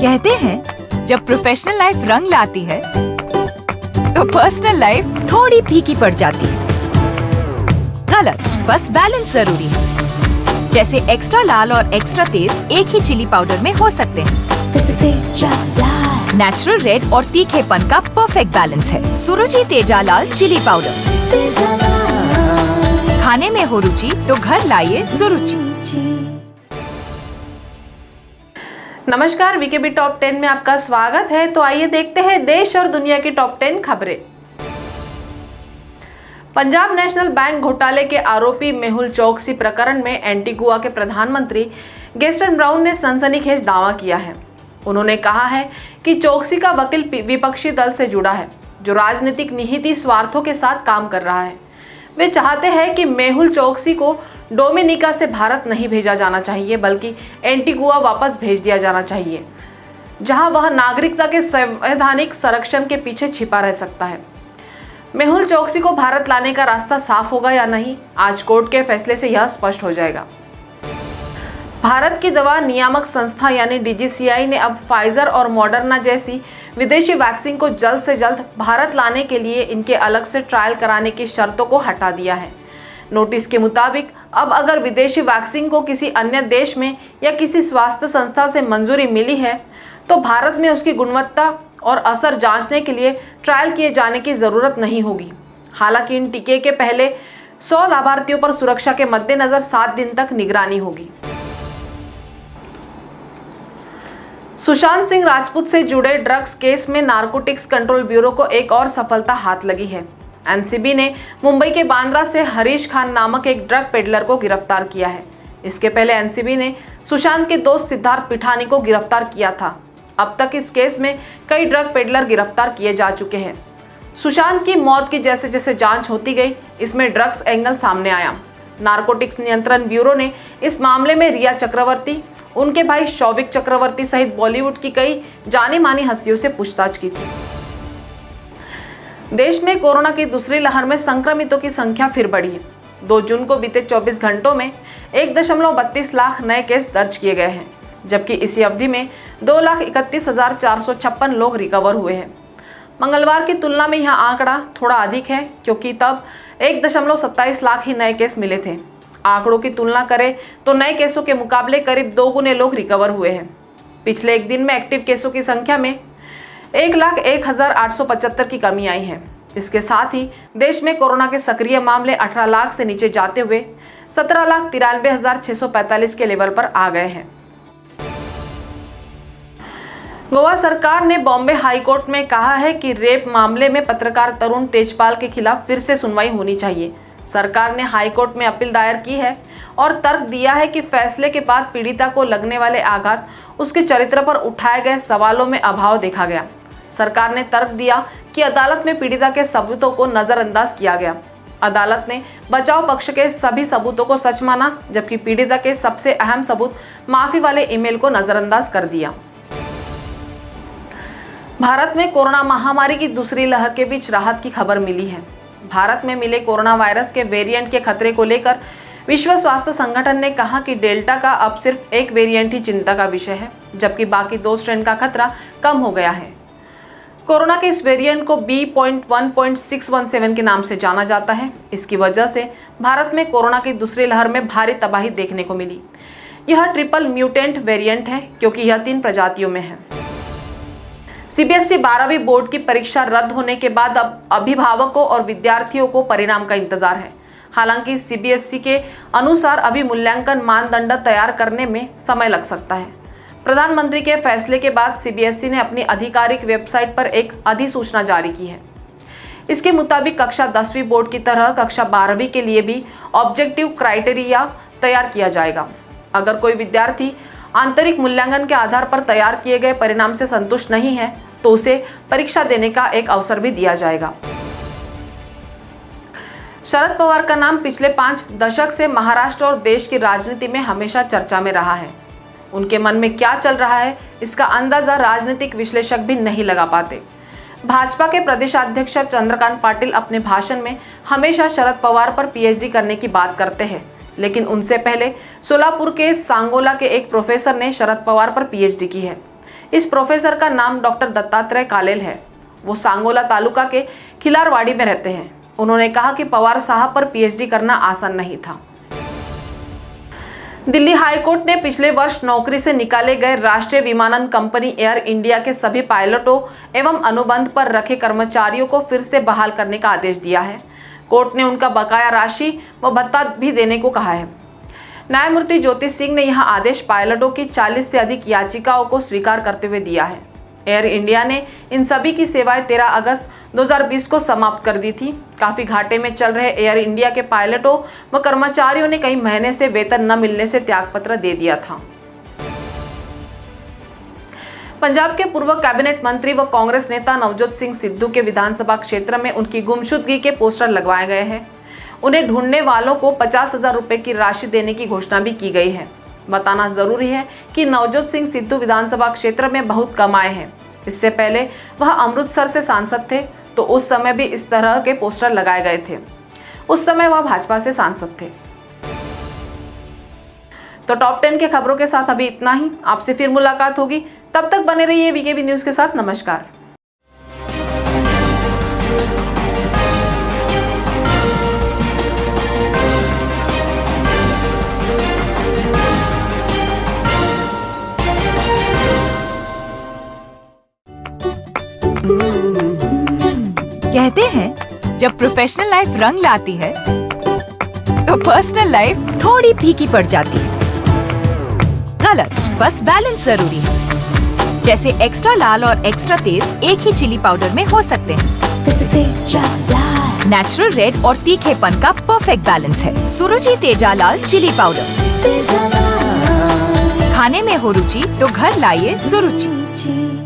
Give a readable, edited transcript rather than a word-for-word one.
कहते हैं जब प्रोफेशनल लाइफ रंग लाती है तो पर्सनल लाइफ थोड़ी फीकी पड़ जाती है। गलत, बस बैलेंस जरूरी है। जैसे एक्स्ट्रा लाल और एक्स्ट्रा तेज एक ही चिली पाउडर में हो सकते हैं। नेचुरल रेड और तीखेपन का परफेक्ट बैलेंस है सुरुचि तेजा लाल चिली पाउडर। खाने में हो रुचि तो घर लाइए सुरुचि। नमस्कार, वीकेबी टॉप 10 में आपका स्वागत है। तो आइए देखते हैं देश और दुनिया की टॉप 10 खबरें। पंजाब नेशनल बैंक घोटाले के आरोपी मेहुल चोकसी प्रकरण में एंटीगुआ के प्रधानमंत्री गेस्टन ब्राउन ने सनसनीखेज दावा किया है। उन्होंने कहा है कि चोकसी का वकील विपक्षी दल से जुड़ा है, जो राजनीतिक निहित स्वार्थों के साथ काम कर रहा है। वे चाहते हैं कि मेहुल चोकसी को डोमिनिका से भारत नहीं भेजा जाना चाहिए, बल्कि एंटीगुआ वापस भेज दिया जाना चाहिए, जहां वह नागरिकता के संवैधानिक संरक्षण के पीछे छिपा रह सकता है। मेहुल चोकसी को भारत लाने का रास्ता साफ होगा या नहीं, आज कोर्ट के फैसले से यह स्पष्ट हो जाएगा। भारत की दवा नियामक संस्था यानी DGCI ने अब फाइजर और मॉडर्ना जैसी विदेशी वैक्सीन को जल्द से जल्द भारत लाने के लिए इनके अलग से ट्रायल कराने की शर्तों को हटा दिया है। नोटिस के मुताबिक अब अगर विदेशी वैक्सीन को किसी अन्य देश में या किसी स्वास्थ्य संस्था से मंजूरी मिली है तो भारत में उसकी गुणवत्ता और असर जांचने के लिए ट्रायल किए जाने की ज़रूरत नहीं होगी। हालांकि इन टीके के पहले 100 लाभार्थियों पर सुरक्षा के मद्देनज़र 7 दिन तक निगरानी होगी। सुशांत सिंह राजपूत से जुड़े ड्रग्स केस में नारकोटिक्स कंट्रोल ब्यूरो को एक और सफलता हाथ लगी है। एनसीबी ने मुंबई के बांद्रा से हरीश खान नामक एक ड्रग पेडलर को गिरफ्तार किया है। इसके पहले एनसीबी ने सुशांत के दोस्त सिद्धार्थ पिठानी को गिरफ्तार किया था। अब तक इस केस में कई ड्रग पेडलर गिरफ्तार किए जा चुके हैं। सुशांत की मौत की जैसे जैसे जांच होती गई, इसमें ड्रग्स एंगल सामने आया। नारकोटिक्स नियंत्रण ब्यूरो ने इस मामले में रिया चक्रवर्ती, उनके भाई शौविक चक्रवर्ती सहित बॉलीवुड की कई जानी मानी हस्तियों से पूछताछ की थी। देश में कोरोना की दूसरी लहर में संक्रमितों की संख्या फिर बढ़ी है। 2 जून को बीते 24 घंटों में 1.32 लाख नए केस दर्ज किए गए हैं, जबकि इसी अवधि में 2,31,456 लोग रिकवर हुए हैं। मंगलवार की तुलना में यह आंकड़ा थोड़ा अधिक है, क्योंकि तब 1.27 लाख ही नए केस मिले थे। आंकड़ों की तुलना करें तो नए केसों के मुकाबले करीब 2 गुने लोग रिकवर हुए हैं। पिछले एक दिन में एक्टिव केसों की संख्या में 1,01,875 की कमी आई है। इसके साथ ही देश में कोरोना के सक्रिय मामले 18 लाख से नीचे जाते हुए 17,93,645 के लेवल पर आ गए हैं। गोवा सरकार ने बॉम्बे हाईकोर्ट में कहा है कि रेप मामले में पत्रकार तरुण तेजपाल के खिलाफ फिर से सुनवाई होनी चाहिए। सरकार ने हाईकोर्ट में अपील दायर की है और तर्क दिया है कि फैसले के बाद पीड़िता को लगने वाले आघात, उसके चरित्र पर उठाए गए सवालों में अभाव देखा गया। सरकार ने तर्क दिया कि अदालत में पीड़िता के सबूतों को नजरअंदाज किया गया। अदालत ने बचाव पक्ष के सभी सबूतों को सच माना, जबकि पीड़िता के सबसे अहम सबूत माफी वाले ईमेल को नजरअंदाज कर दिया। भारत में कोरोना महामारी की दूसरी लहर के बीच राहत की खबर मिली है। भारत में मिले कोरोना वायरस के वेरिएंट के खतरे को लेकर विश्व स्वास्थ्य संगठन ने कहा कि डेल्टा का अब सिर्फ एक वेरिएंट ही चिंता का विषय है, जबकि बाकी 2 स्ट्रेन का खतरा कम हो गया है। कोरोना के इस वेरिएंट को B.1.617 के नाम से जाना जाता है। इसकी वजह से भारत में कोरोना की दूसरी लहर में भारी तबाही देखने को मिली। यह ट्रिपल म्यूटेंट वेरिएंट है, क्योंकि यह 3 प्रजातियों में है। CBSE 12वीं बोर्ड की परीक्षा रद्द होने के बाद अब अभिभावकों और विद्यार्थियों को परिणाम का इंतजार है। हालांकि CBSE के अनुसार अभी मूल्यांकन मानदंड तैयार करने में समय लग सकता है। प्रधानमंत्री के फैसले के बाद CBSE ने अपनी आधिकारिक वेबसाइट पर एक अधिसूचना जारी की है। इसके मुताबिक कक्षा 10वीं बोर्ड की तरह कक्षा 12वीं के लिए भी ऑब्जेक्टिव क्राइटेरिया तैयार किया जाएगा। अगर कोई विद्यार्थी आंतरिक मूल्यांकन के आधार पर तैयार किए गए परिणाम से संतुष्ट नहीं है तो उसे परीक्षा देने का एक अवसर भी दिया जाएगा। शरद पवार का नाम पिछले 5 दशक से महाराष्ट्र और देश की राजनीति में हमेशा चर्चा में रहा है। उनके मन में क्या चल रहा है, इसका अंदाजा राजनीतिक विश्लेषक भी नहीं लगा पाते। भाजपा के प्रदेशाध्यक्ष चंद्रकांत पाटिल अपने भाषण में हमेशा शरद पवार पर PhD करने की बात करते हैं, लेकिन उनसे पहले सोलापुर के सांगोला के एक प्रोफेसर ने शरद पवार पर PhD की है। इस प्रोफेसर का नाम डॉक्टर दत्तात्रेय कालेल है। वो सांगोला तालुका के खिलारवाड़ी में रहते हैं। उन्होंने कहा कि पवार साहब पर पीएचडी करना आसान नहीं था। दिल्ली हाईकोर्ट ने पिछले वर्ष नौकरी से निकाले गए राष्ट्रीय विमानन कंपनी एयर इंडिया के सभी पायलटों एवं अनुबंध पर रखे कर्मचारियों को फिर से बहाल करने का आदेश दिया है। कोर्ट ने उनका बकाया राशि व भत्ता भी देने को कहा है। न्यायमूर्ति ज्योति सिंह ने यह आदेश पायलटों की 40 से अधिक याचिकाओं को स्वीकार करते हुए दिया है। एयर इंडिया ने इन सभी की सेवाएं 13 अगस्त 2020 को समाप्त कर दी थी। काफी घाटे में चल रहे एयर इंडिया के पायलटों व कर्मचारियों ने कई महीने से वेतन न मिलने से त्यागपत्र दे दिया था। पंजाब के पूर्व कैबिनेट मंत्री व कांग्रेस नेता नवजोत सिंह सिद्धू के विधानसभा क्षेत्र में उनकी गुमशुदगी के पोस्टर लगवाए गए हैं। उन्हें ढूंढने वालों को 50,000 रुपए की राशि देने की घोषणा भी की गई है। बताना जरूरी है कि नवजोत सिंह सिद्धू विधानसभा क्षेत्र में बहुत कम आए हैं। इससे पहले वह अमृतसर से सांसद थे, तो उस समय भी इस तरह के पोस्टर लगाए गए थे। उस समय वह भाजपा से सांसद थे। तो टॉप 10 के खबरों के साथ अभी इतना ही। आपसे फिर मुलाकात होगी, तब तक बने रहिए वीकेबी न्यूज के साथ। नमस्कार। कहते हैं जब प्रोफेशनल लाइफ रंग लाती है तो पर्सनल लाइफ थोड़ी फीकी पड़ जाती है। गलत, बस बैलेंस जरूरी है। जैसे एक्स्ट्रा लाल और एक्स्ट्रा तेज एक ही चिली पाउडर में हो सकते हैं। नेचुरल रेड और तीखेपन का परफेक्ट बैलेंस है सुरुचि तेजा लाल चिली पाउडर। खाने में हो रुचि तो घर लाइए सुरुचि।